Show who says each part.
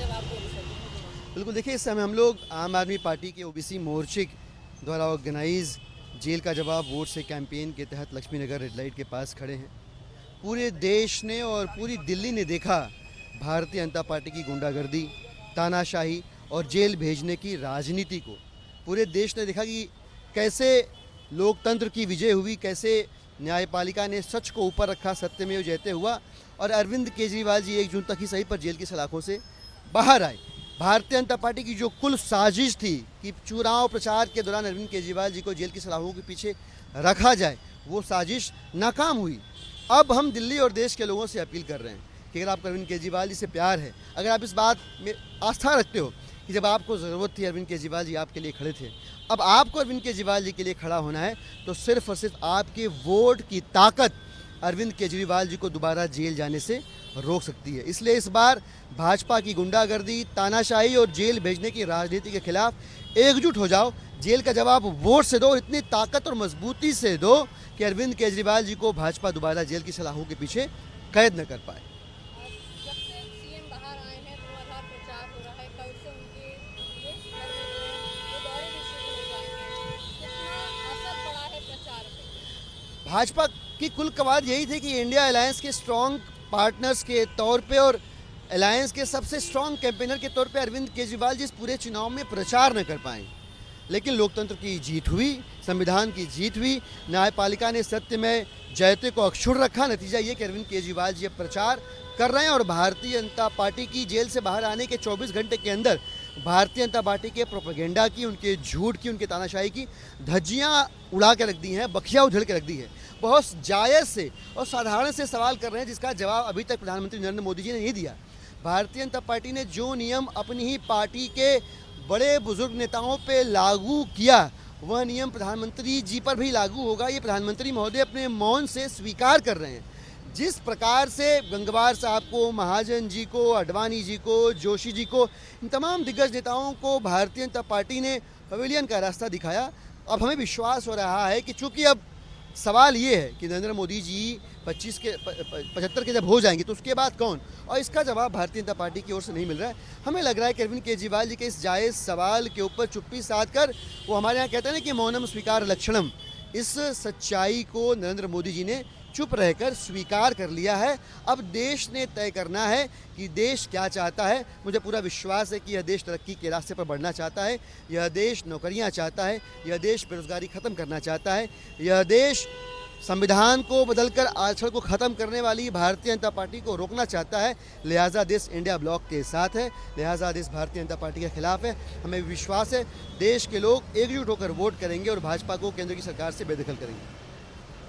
Speaker 1: जब आपको रिजल्ट?
Speaker 2: बिल्कुल, देखिए इस समय हम लोग आम आदमी पार्टी के ओबीसी मोर्चे द्वारा ऑर्गेनाइज जेल का जवाब वोट से कैंपेन के तहत लक्ष्मी नगर रेड लाइट के पास खड़े हैं। पूरे देश ने और पूरी दिल्ली ने देखा भारतीय जनता पार्टी की गुंडागर्दी, तानाशाही और जेल भेजने की राजनीति को। पूरे देश ने देखा कि कैसे लोकतंत्र की विजय हुई, कैसे न्यायपालिका ने सच को ऊपर रखा, सत्यमेव जयते हुआ और अरविंद केजरीवाल जी 1 जून तक ही सही पर जेल की सलाखों से बाहर आए। भारतीय जनता पार्टी की जो कुल साजिश थी कि चुनाव प्रचार के दौरान अरविंद केजरीवाल जी को जेल की सलाखों के पीछे रखा जाए, वो साजिश नाकाम हुई। अब हम दिल्ली और देश के लोगों से अपील कर रहे हैं कि अगर आपको अरविंद केजरीवाल जी से प्यार है, अगर आप इस बात में आस्था रखते हो कि जब आपको ज़रूरत थी अरविंद केजरीवाल जी आपके लिए खड़े थे, अब आपको अरविंद केजरीवाल जी के लिए खड़ा होना है, तो सिर्फ और सिर्फ आपके वोट की ताकत अरविंद केजरीवाल जी को दोबारा जेल जाने से रोक सकती है। इसलिए इस बार भाजपा की गुंडागर्दी, तानाशाही और जेल भेजने की राजनीति के खिलाफ एकजुट हो जाओ। जेल का जवाब वोट से दो, इतनी ताकत और मजबूती से दो कि अरविंद केजरीवाल जी को भाजपा दोबारा जेल की सलाखों के पीछे कैद न कर पाए।
Speaker 1: जब से सीएम बाहर आए हैं धुआंधार प्रचार हो रहा है, कल से उनके देश भर में जो है वो दौरे भी शुरू हो जाएंगे। कितना असर पड़ा है प्रचार पे?
Speaker 2: भाजपा की कुल कवायद यही थी कि इंडिया अलायंस के स्ट्रॉन्ग पार्टनर्स के तौर पे और अलायंस के सबसे स्ट्रॉन्ग कैंपेनर के तौर पे अरविंद केजरीवाल जी इस पूरे चुनाव में प्रचार न कर पाए। लेकिन लोकतंत्र की जीत हुई, संविधान की जीत हुई, न्यायपालिका ने सत्य में जयते को अक्षुण्ण रखा। नतीजा ये कि अरविंद केजरीवाल जी अब प्रचार कर रहे हैं और भारतीय जनता पार्टी की जेल से बाहर आने के 24 घंटे के अंदर भारतीय जनता पार्टी के प्रोपेगेंडा की, उनके झूठ की, उनके तानाशाही की धज्जियाँ उड़ा के रख दी हैं, बखिया उधेड़ के रख दी है। बहुत जायज़ से और साधारण से सवाल कर रहे हैं जिसका जवाब अभी तक प्रधानमंत्री नरेंद्र मोदी जी ने नहीं दिया। भारतीय जनता पार्टी ने जो नियम अपनी ही पार्टी के बड़े बुजुर्ग नेताओं पे लागू किया, वह नियम प्रधानमंत्री जी पर भी लागू होगा। ये प्रधानमंत्री महोदय अपने मौन से स्वीकार कर रहे हैं। जिस प्रकार से गंगवार साहब को, महाजन जी को, अडवाणी जी को, जोशी जी को, इन तमाम दिग्गज नेताओं को भारतीय जनता पार्टी ने पवेलियन का रास्ता दिखाया, अब हमें विश्वास हो रहा है कि चूंकि अब सवाल ये है कि नरेंद्र मोदी जी 75 के जब हो जाएंगे तो उसके बाद कौन, और इसका जवाब भारतीय जनता पार्टी की ओर से नहीं मिल रहा है। हमें लग रहा है कि अरविंद केजरीवाल जी के इस जायज़ सवाल के ऊपर चुप्पी साध कर, वो हमारे यहाँ कहते हैं ना कि मौनम स्वीकार लक्षणम, इस सच्चाई को नरेंद्र मोदी जी ने चुप रहकर स्वीकार कर लिया है। अब देश ने तय करना है कि देश क्या चाहता है। मुझे पूरा विश्वास है कि यह देश तरक्की के रास्ते पर बढ़ना चाहता है, यह देश नौकरियां चाहता है, यह देश बेरोजगारी खत्म करना चाहता है, यह देश संविधान को बदलकर आरक्षण को खत्म करने वाली भारतीय जनता पार्टी को रोकना चाहता है। लिहाजा देश इंडिया ब्लॉक के साथ है, लिहाजा देश भारतीय जनता पार्टी के खिलाफ है। हमें विश्वास है देश के लोग एकजुट होकर वोट करेंगे और भाजपा को केंद्र की सरकार से बेदखल करेंगे।